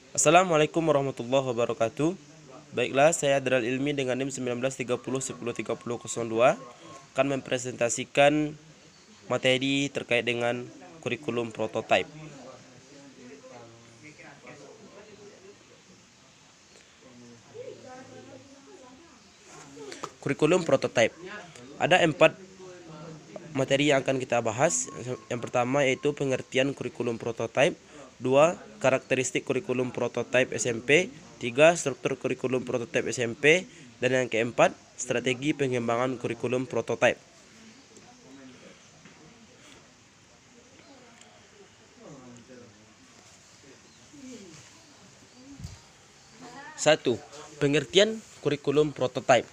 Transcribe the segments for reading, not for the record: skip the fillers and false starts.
Assalamualaikum warahmatullahi wabarakatuh. Baiklah, saya Adral Ilmi dengan NIM 1930103002 akan mempresentasikan materi terkait dengan kurikulum prototype. Kurikulum prototype. Ada 4 materi yang akan kita bahas. Yang pertama yaitu pengertian kurikulum prototype, 2. Karakteristik kurikulum prototype SMP, 3. Struktur kurikulum prototype SMP, dan yang keempat, strategi pengembangan kurikulum prototype. Satu, pengertian kurikulum prototype.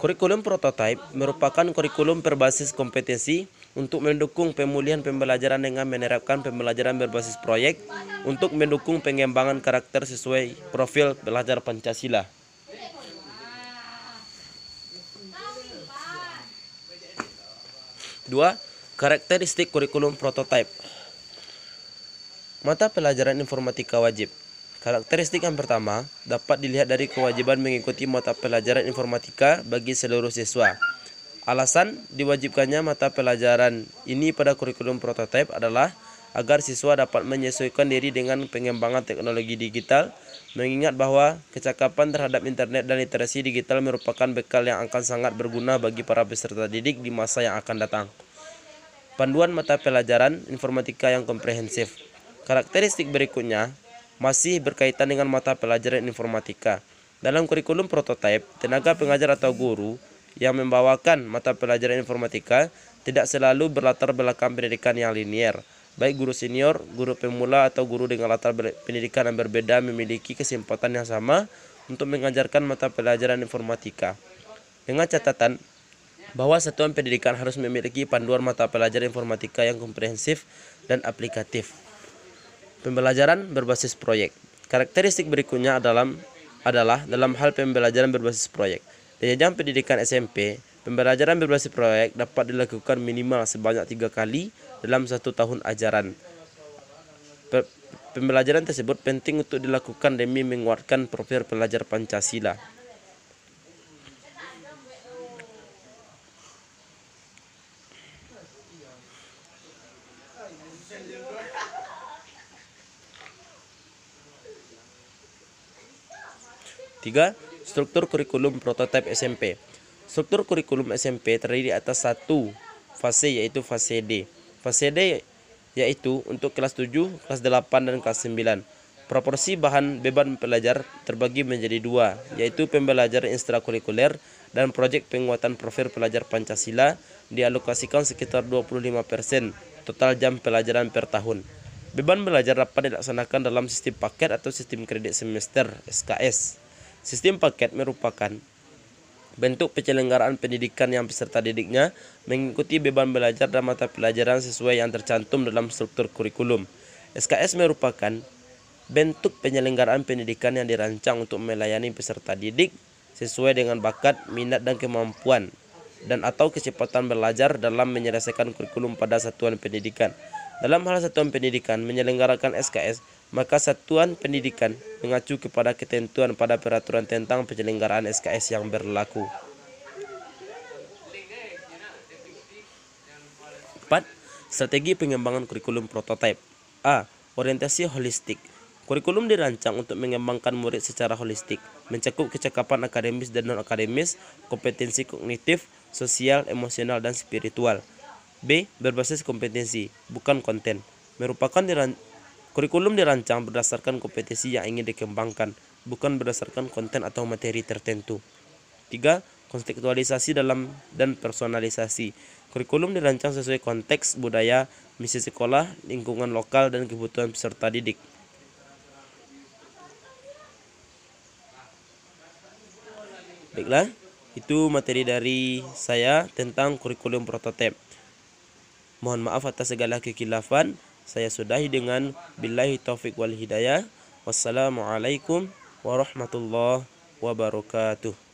Kurikulum prototype merupakan kurikulum berbasis kompetensi untuk mendukung pemulihan pembelajaran dengan menerapkan pembelajaran berbasis proyek untuk mendukung pengembangan karakter sesuai profil pelajar Pancasila. Dua, karakteristik kurikulum prototype. Mata pelajaran informatika wajib. Karakteristik yang pertama dapat dilihat dari kewajiban mengikuti mata pelajaran informatika bagi seluruh siswa. Alasan diwajibkannya mata pelajaran ini pada kurikulum prototype adalah agar siswa dapat menyesuaikan diri dengan pengembangan teknologi digital, mengingat bahwa kecakapan terhadap internet dan literasi digital merupakan bekal yang akan sangat berguna bagi para peserta didik di masa yang akan datang. Panduan mata pelajaran informatika yang komprehensif. Karakteristik berikutnya masih berkaitan dengan mata pelajaran informatika. Dalam kurikulum prototype, tenaga pengajar atau guru yang membawakan mata pelajaran informatika tidak selalu berlatar belakang pendidikan yang linier. Baik guru senior, guru pemula, atau guru dengan latar pendidikan yang berbeda memiliki kesempatan yang sama untuk mengajarkan mata pelajaran informatika. Dengan catatan bahwa satuan pendidikan harus memiliki panduan mata pelajaran informatika yang komprehensif dan aplikatif. Pembelajaran berbasis proyek. Karakteristik berikutnya adalah dalam hal pembelajaran berbasis proyek. Di jenjang pendidikan SMP, pembelajaran berbasis proyek dapat dilakukan minimal sebanyak 3 kali dalam 1 tahun ajaran. Pembelajaran tersebut penting untuk dilakukan demi menguatkan profil pelajar Pancasila. Tiga, struktur kurikulum prototipe SMP. Struktur kurikulum SMP terdiri atas satu fase, yaitu fase D. Fase D yaitu untuk kelas 7, kelas 8, dan kelas 9. Proporsi bahan beban pelajar terbagi menjadi 2, yaitu pembelajaran ekstrakurikuler dan proyek penguatan profil pelajar Pancasila dialokasikan sekitar 25% total jam pelajaran per tahun. Beban belajar dapat dilaksanakan dalam sistem paket atau sistem kredit semester (SKS). Sistem paket merupakan bentuk penyelenggaraan pendidikan yang peserta didiknya mengikuti beban belajar dan mata pelajaran sesuai yang tercantum dalam struktur kurikulum. SKS merupakan bentuk penyelenggaraan pendidikan yang dirancang untuk melayani peserta didik sesuai dengan bakat, minat, dan kemampuan dan atau kecepatan belajar dalam menyelesaikan kurikulum pada satuan pendidikan. Dalam hal satuan pendidikan menyelenggarakan SKS, maka satuan pendidikan mengacu kepada ketentuan pada peraturan tentang penyelenggaraan SKS yang berlaku. 4. Strategi pengembangan kurikulum prototype. A. Orientasi holistik. Kurikulum dirancang untuk mengembangkan murid secara holistik, mencakup kecakapan akademis dan non-akademis, kompetensi kognitif, sosial, emosional, dan spiritual. B. Berbasis kompetensi, bukan konten. Kurikulum dirancang berdasarkan kompetensi yang ingin dikembangkan, bukan berdasarkan konten atau materi tertentu. 3. Kontekstualisasi dan personalisasi. Kurikulum dirancang sesuai konteks, budaya, misi sekolah, lingkungan lokal, dan kebutuhan peserta didik. Baiklah, itu materi dari saya tentang kurikulum prototype. Mohon maaf atas segala kekhilafan. Saya sudahi dengan billahi taufik wal hidayah. Wassalamualaikum warahmatullahi wabarakatuh.